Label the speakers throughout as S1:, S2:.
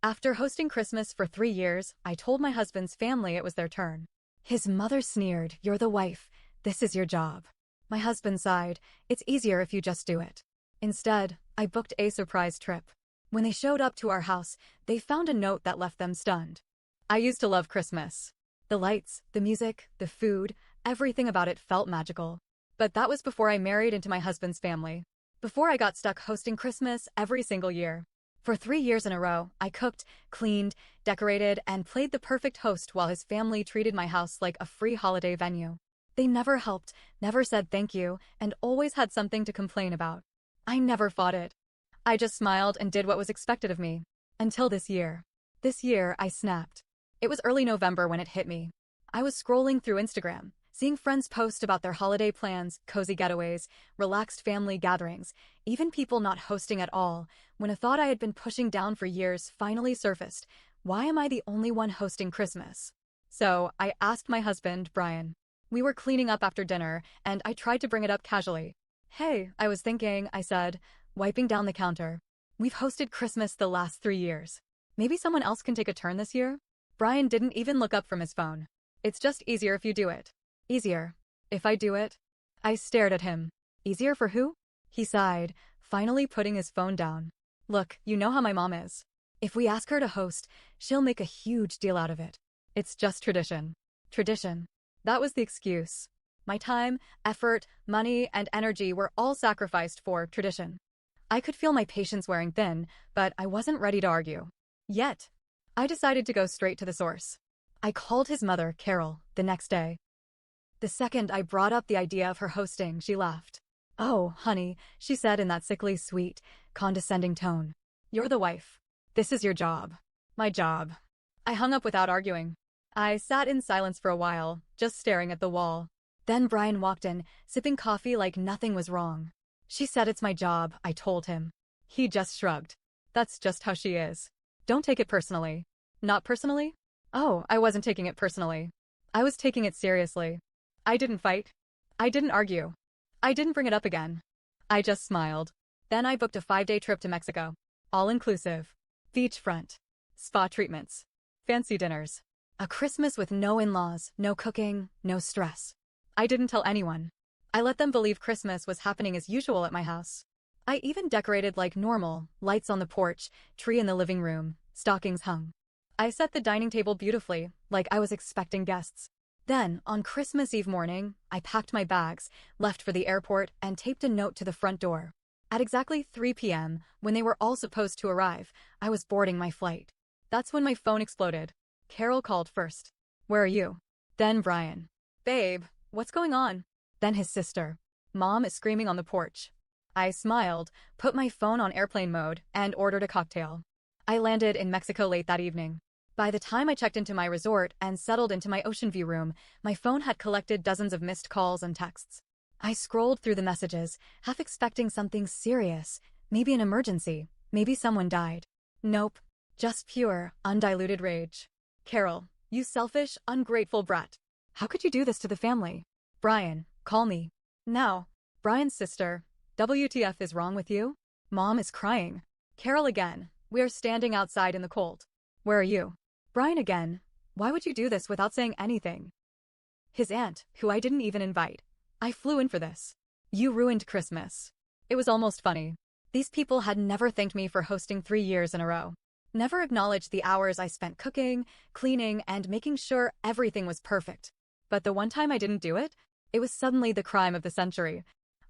S1: After hosting Christmas for 3 years, I told my husband's family it was their turn. His mother sneered, "You're the wife. This is your job." My husband sighed, "It's easier if you just do it." Instead, I booked a surprise trip. When they showed up to our house, they found a note that left them stunned. I used to love Christmas. The lights, the music, the food, everything about it felt magical. But that was before I married into my husband's family. Before I got stuck hosting Christmas every single year. For 3 years in a row, I cooked, cleaned, decorated, and played the perfect host while his family treated my house like a free holiday venue. They never helped, never said thank you, and always had something to complain about. I never fought it. I just smiled and did what was expected of me. Until this year. This year, I snapped. It was early November when it hit me. I was scrolling through Instagram, seeing friends post about their holiday plans, cozy getaways, relaxed family gatherings, even people not hosting at all, when a thought I had been pushing down for years finally surfaced. Why am I the only one hosting Christmas? So, I asked my husband, Brian. We were cleaning up after dinner, and I tried to bring it up casually. "Hey, I was thinking," I said, wiping down the counter. "We've hosted Christmas the last 3 years. Maybe someone else can take a turn this year?" Brian didn't even look up from his phone. "It's just easier if you do it." "Easier? If I do it?" I stared at him. "Easier for who?" He sighed, finally putting his phone down. "Look, you know how my mom is. If we ask her to host, she'll make a huge deal out of it. It's just tradition." Tradition. That was the excuse. My time, effort, money, and energy were all sacrificed for tradition. I could feel my patience wearing thin, but I wasn't ready to argue. Yet. I decided to go straight to the source. I called his mother, Carol, the next day. The second I brought up the idea of her hosting, she laughed. "Oh, honey," she said in that sickly sweet, condescending tone. "You're the wife. This is your job." My job. I hung up without arguing. I sat in silence for a while, just staring at the wall. Then Brian walked in, sipping coffee like nothing was wrong. "She said it's my job," I told him. He just shrugged. "That's just how she is. Don't take it personally." "Not personally?" Oh, I wasn't taking it personally. I was taking it seriously. I didn't fight. I didn't argue. I didn't bring it up again. I just smiled. Then I booked a 5-day trip to Mexico. All-inclusive. Beachfront. Spa treatments. Fancy dinners. A Christmas with no in-laws, no cooking, no stress. I didn't tell anyone. I let them believe Christmas was happening as usual at my house. I even decorated like normal, lights on the porch, tree in the living room, stockings hung. I set the dining table beautifully, like I was expecting guests. Then, on Christmas Eve morning, I packed my bags, left for the airport, and taped a note to the front door. At exactly 3 p.m., when they were all supposed to arrive, I was boarding my flight. That's when my phone exploded. Carol called first. "Where are you?" Then Brian. "Babe, what's going on?" Then his sister. "Mom is screaming on the porch." I smiled, put my phone on airplane mode, and ordered a cocktail. I landed in Mexico late that evening. By the time I checked into my resort and settled into my ocean view room, my phone had collected dozens of missed calls and texts. I scrolled through the messages, half expecting something serious, maybe an emergency, maybe someone died. Nope, just pure, undiluted rage. "Carol, you selfish, ungrateful brat. How could you do this to the family?" "Brian, call me. Now." Brian's sister. "WTF is wrong with you?" "Mom is crying." Carol again. "We are standing outside in the cold." "Where are you?" Brian again. "Why would you do this without saying anything?" His aunt, who I didn't even invite. "I flew in for this. You ruined Christmas." It was almost funny. These people had never thanked me for hosting 3 years in a row. Never acknowledged the hours I spent cooking, cleaning, and making sure everything was perfect. But the one time I didn't do it, it was suddenly the crime of the century.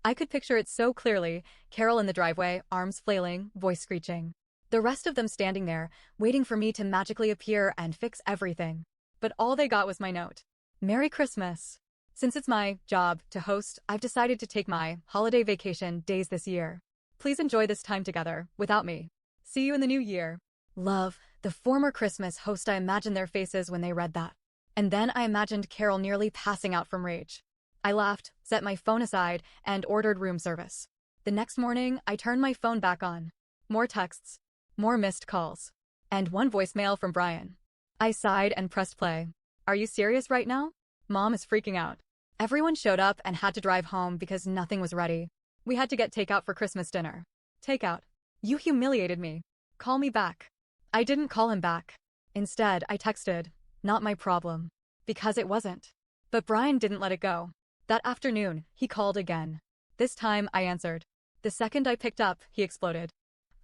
S1: I could picture it so clearly, Carol in the driveway, arms flailing, voice screeching. The rest of them standing there, waiting for me to magically appear and fix everything. But all they got was my note. "Merry Christmas. Since it's my job to host, I've decided to take my holiday vacation days this year. Please enjoy this time together, without me. See you in the new year. Love." The former Christmas host. I imagined their faces when they read that. And then I imagined Carol nearly passing out from rage. I laughed, set my phone aside, and ordered room service. The next morning, I turned my phone back on. More texts. More missed calls. And one voicemail from Brian. I sighed and pressed play. "Are you serious right now? Mom is freaking out." Everyone showed up and had to drive home because nothing was ready. We had to get takeout for Christmas dinner. "Takeout? You humiliated me. Call me back." I didn't call him back. Instead, I texted, "Not my problem." Because it wasn't. But Brian didn't let it go. That afternoon, he called again. This time, I answered. The second I picked up, he exploded.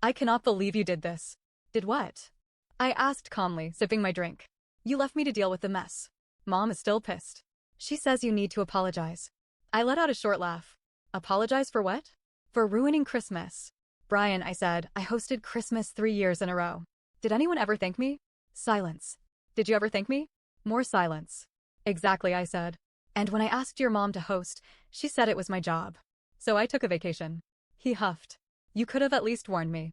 S1: "I cannot believe you did this." "Did what?" I asked calmly, sipping my drink. "You left me to deal with the mess. Mom is still pissed. She says you need to apologize." I let out a short laugh. "Apologize for what?" "For ruining Christmas." "Brian," I said, "I hosted Christmas 3 years in a row. Did anyone ever thank me?" Silence. "Did you ever thank me?" More silence. "Exactly," I said. "And when I asked your mom to host, she said it was my job. So I took a vacation." He huffed. "You could have at least warned me."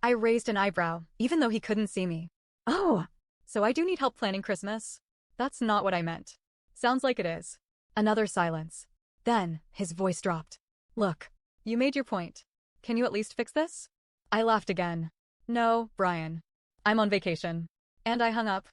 S1: I raised an eyebrow, even though he couldn't see me. "Oh, so I do need help planning Christmas?" "That's not what I meant." "Sounds like it is." Another silence. Then, his voice dropped. "Look, you made your point. Can you at least fix this?" I laughed again. "No, Brian. I'm on vacation." And I hung up.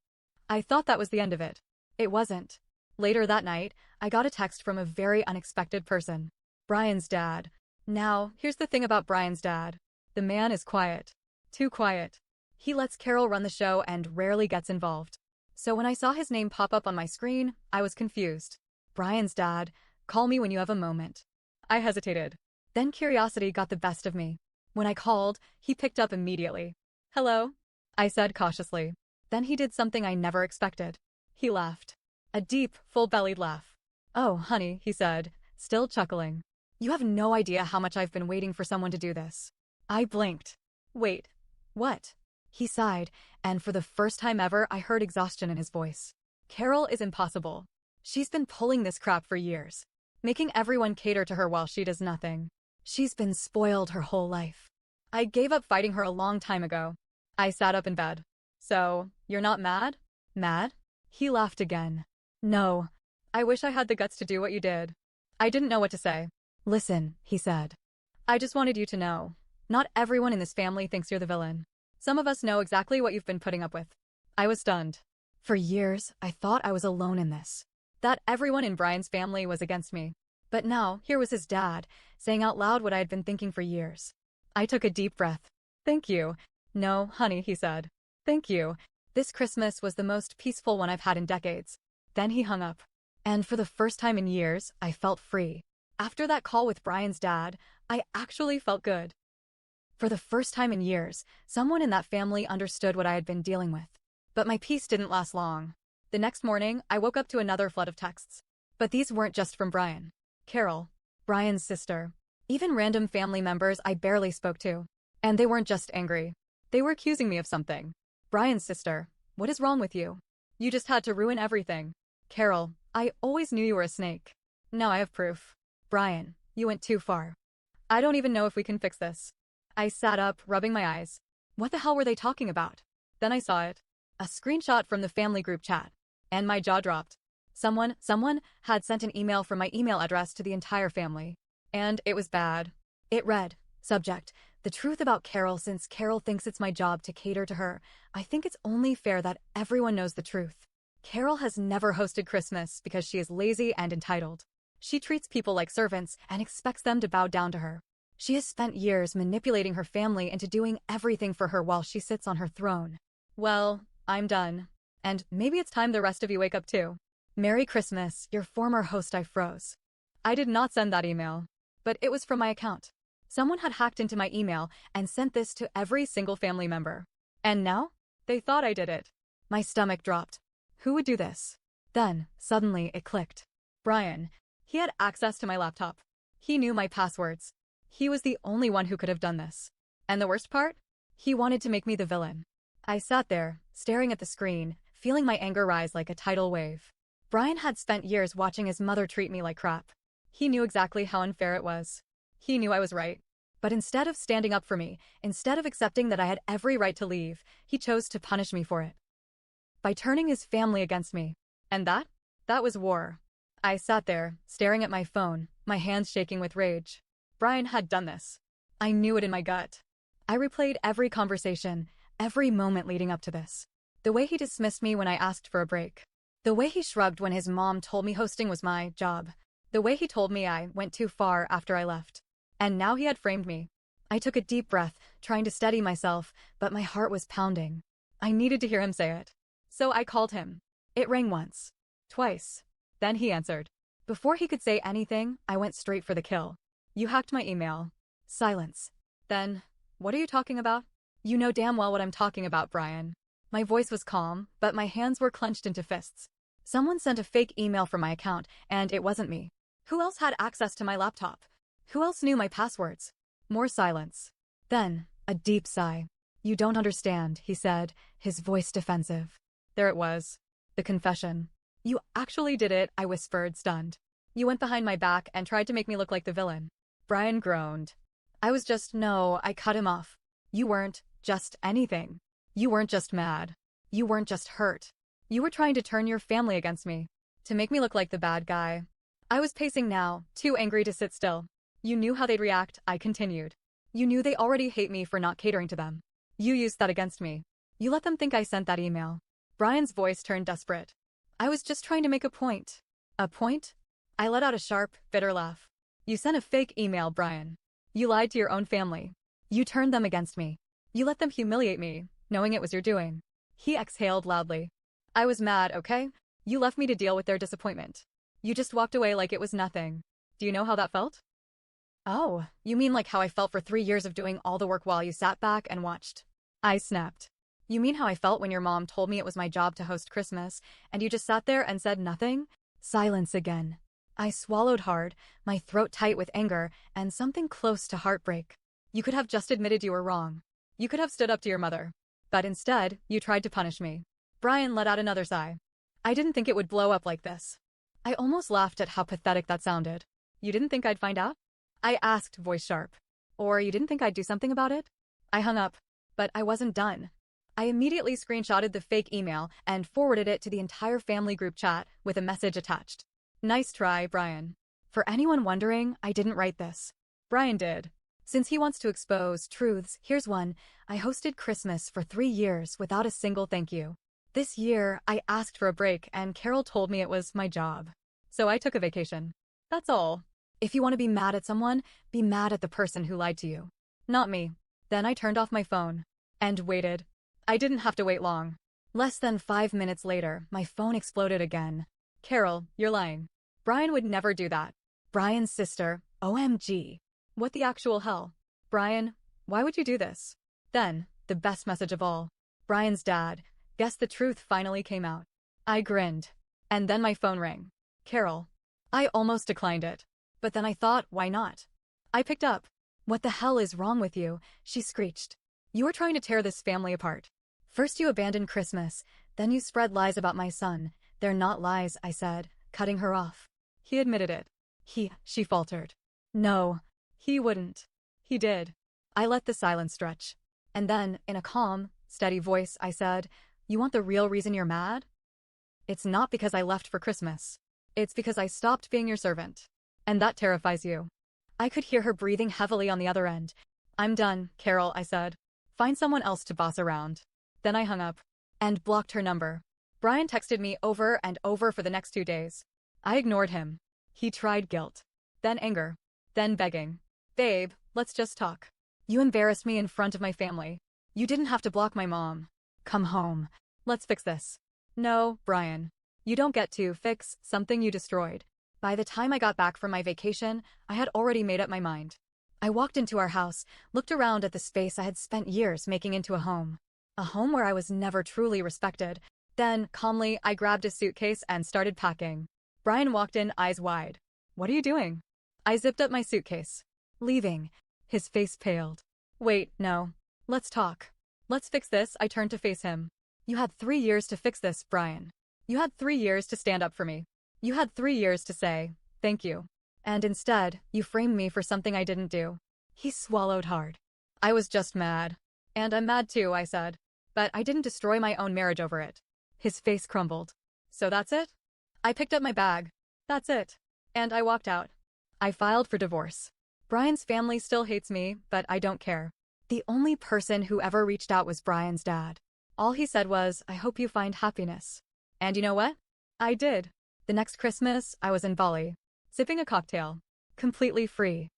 S1: I thought that was the end of it. It wasn't. Later that night, I got a text from a very unexpected person. Brian's dad. Now, here's the thing about Brian's dad. The man is quiet. Too quiet. He lets Carol run the show and rarely gets involved. So when I saw his name pop up on my screen, I was confused. Brian's dad. Call me when you have a moment. I hesitated. Then curiosity got the best of me. When I called, he picked up immediately. "Hello?" I said cautiously. Then he did something I never expected. He laughed. A deep, full-bellied laugh. "Oh, honey," he said, still chuckling. "You have no idea how much I've been waiting for someone to do this." I blinked. "Wait. What?" He sighed, and for the first time ever, I heard exhaustion in his voice. "Carol is impossible. She's been pulling this crap for years, making everyone cater to her while she does nothing. She's been spoiled her whole life. I gave up fighting her a long time ago." I sat up in bed. "So, you're not mad?" "Mad?" He laughed again. "No. I wish I had the guts to do what you did." I didn't know what to say. "Listen," he said. "I just wanted you to know. Not everyone in this family thinks you're the villain. Some of us know exactly what you've been putting up with." I was stunned. For years, I thought I was alone in this. That everyone in Brian's family was against me. But now, here was his dad, saying out loud what I had been thinking for years. I took a deep breath. "Thank you." "No, honey," he said. "Thank you. This Christmas was the most peaceful one I've had in decades." Then he hung up. And for the first time in years, I felt free. After that call with Brian's dad, I actually felt good. For the first time in years, someone in that family understood what I had been dealing with. But my peace didn't last long. The next morning, I woke up to another flood of texts. But these weren't just from Brian. Carol, Brian's sister, even random family members I barely spoke to. And they weren't just angry. They were accusing me of something. Brian's sister, "What is wrong with you? You just had to ruin everything." Carol, "I always knew you were a snake. Now I have proof." Brian, "You went too far. I don't even know if we can fix this." I sat up, rubbing my eyes. What the hell were they talking about? Then I saw it. A screenshot from the family group chat. And my jaw dropped. Someone had sent an email from my email address to the entire family. And it was bad. It read, "Subject, the truth about Carol. Since Carol thinks it's my job to cater to her, I think it's only fair that everyone knows the truth. Carol has never hosted Christmas because she is lazy and entitled. She treats people like servants and expects them to bow down to her. She has spent years manipulating her family into doing everything for her while she sits on her throne. Well, I'm done. And maybe it's time the rest of you wake up too. Merry Christmas, your former host." I froze. I did not send that email. But it was from my account. Someone had hacked into my email and sent this to every single family member. And now? They thought I did it. My stomach dropped. Who would do this? Then, suddenly, it clicked. Brian. He had access to my laptop. He knew my passwords. He was the only one who could have done this. And the worst part? He wanted to make me the villain. I sat there, staring at the screen, feeling my anger rise like a tidal wave. Brian had spent years watching his mother treat me like crap. He knew exactly how unfair it was. He knew I was right. But instead of standing up for me, instead of accepting that I had every right to leave, he chose to punish me for it. By turning his family against me. And that was war. I sat there, staring at my phone, my hands shaking with rage. Brian had done this. I knew it in my gut. I replayed every conversation, every moment leading up to this. The way he dismissed me when I asked for a break. The way he shrugged when his mom told me hosting was my job. The way he told me I went too far after I left. And now he had framed me. I took a deep breath, trying to steady myself, but my heart was pounding. I needed to hear him say it. So I called him. It rang once. Twice. Then he answered. Before he could say anything, I went straight for the kill. You hacked my email. Silence. Then, what are you talking about? You know damn well what I'm talking about, Brian. My voice was calm, but my hands were clenched into fists. Someone sent a fake email from my account, and it wasn't me. Who else had access to my laptop? Who else knew my passwords? More silence. Then, a deep sigh. You don't understand, he said, his voice defensive. There it was. The confession. You actually did it, I whispered, stunned. You went behind my back and tried to make me look like the villain. Brian groaned. No, I cut him off. You weren't just anything. You weren't just mad. You weren't just hurt. You were trying to turn your family against me. To make me look like the bad guy. I was pacing now, too angry to sit still. You knew how they'd react, I continued. You knew they already hate me for not catering to them. You used that against me. You let them think I sent that email. Brian's voice turned desperate. I was just trying to make a point. A point? I let out a sharp, bitter laugh. You sent a fake email, Brian. You lied to your own family. You turned them against me. You let them humiliate me, knowing it was your doing. He exhaled loudly. I was mad, okay? You left me to deal with their disappointment. You just walked away like it was nothing. Do you know how that felt? Oh, you mean like how I felt for 3 years of doing all the work while you sat back and watched? I snapped. You mean how I felt when your mom told me it was my job to host Christmas, and you just sat there and said nothing? Silence again. I swallowed hard, my throat tight with anger, and something close to heartbreak. You could have just admitted you were wrong. You could have stood up to your mother. But instead, you tried to punish me. Brian let out another sigh. I didn't think it would blow up like this. I almost laughed at how pathetic that sounded. You didn't think I'd find out? I asked, voice sharp. Or you didn't think I'd do something about it? I hung up. But I wasn't done. I immediately screenshotted the fake email and forwarded it to the entire family group chat with a message attached. Nice try, Brian. For anyone wondering, I didn't write this. Brian did. Since he wants to expose truths, here's one. I hosted Christmas for 3 years without a single thank you. This year, I asked for a break and Carol told me it was my job. So I took a vacation. That's all. If you want to be mad at someone, be mad at the person who lied to you. Not me. Then I turned off my phone. And waited. I didn't have to wait long. Less than 5 minutes later, my phone exploded again. Carol, you're lying. Brian would never do that. Brian's sister, OMG. What the actual hell? Brian, why would you do this? Then, the best message of all. Brian's dad. Guess the truth finally came out. I grinned. And then my phone rang. Carol. I almost declined it. But then I thought, why not? I picked up. What the hell is wrong with you? She screeched. You are trying to tear this family apart. First you abandoned Christmas, then you spread lies about my son. They're not lies, I said, cutting her off. He admitted it. She faltered. No, he wouldn't. He did. I let the silence stretch. And then, in a calm, steady voice, I said, you want the real reason you're mad? It's not because I left for Christmas. It's because I stopped being your servant. And that terrifies you. I could hear her breathing heavily on the other end. I'm done, Carol, I said. Find someone else to boss around. Then I hung up. And blocked her number. Brian texted me over and over for the next 2 days. I ignored him. He tried guilt. Then anger. Then begging. Babe, let's just talk. You embarrassed me in front of my family. You didn't have to block my mom. Come home. Let's fix this. No, Brian. You don't get to fix something you destroyed. By the time I got back from my vacation, I had already made up my mind. I walked into our house, looked around at the space I had spent years making into a home. A home where I was never truly respected. Then, calmly, I grabbed a suitcase and started packing. Brian walked in, eyes wide. What are you doing? I zipped up my suitcase. Leaving. His face paled. Wait, no. Let's talk. Let's fix this, I turned to face him. You had 3 years to fix this, Brian. You had 3 years to stand up for me. You had 3 years to say, thank you. And instead, you framed me for something I didn't do. He swallowed hard. I was just mad. And I'm mad too, I said. But I didn't destroy my own marriage over it. His face crumbled. So that's it? I picked up my bag. That's it. And I walked out. I filed for divorce. Brian's family still hates me, but I don't care. The only person who ever reached out was Brian's dad. All he said was, I hope you find happiness. And you know what? I did. The next Christmas, I was in Bali, sipping a cocktail. Completely free.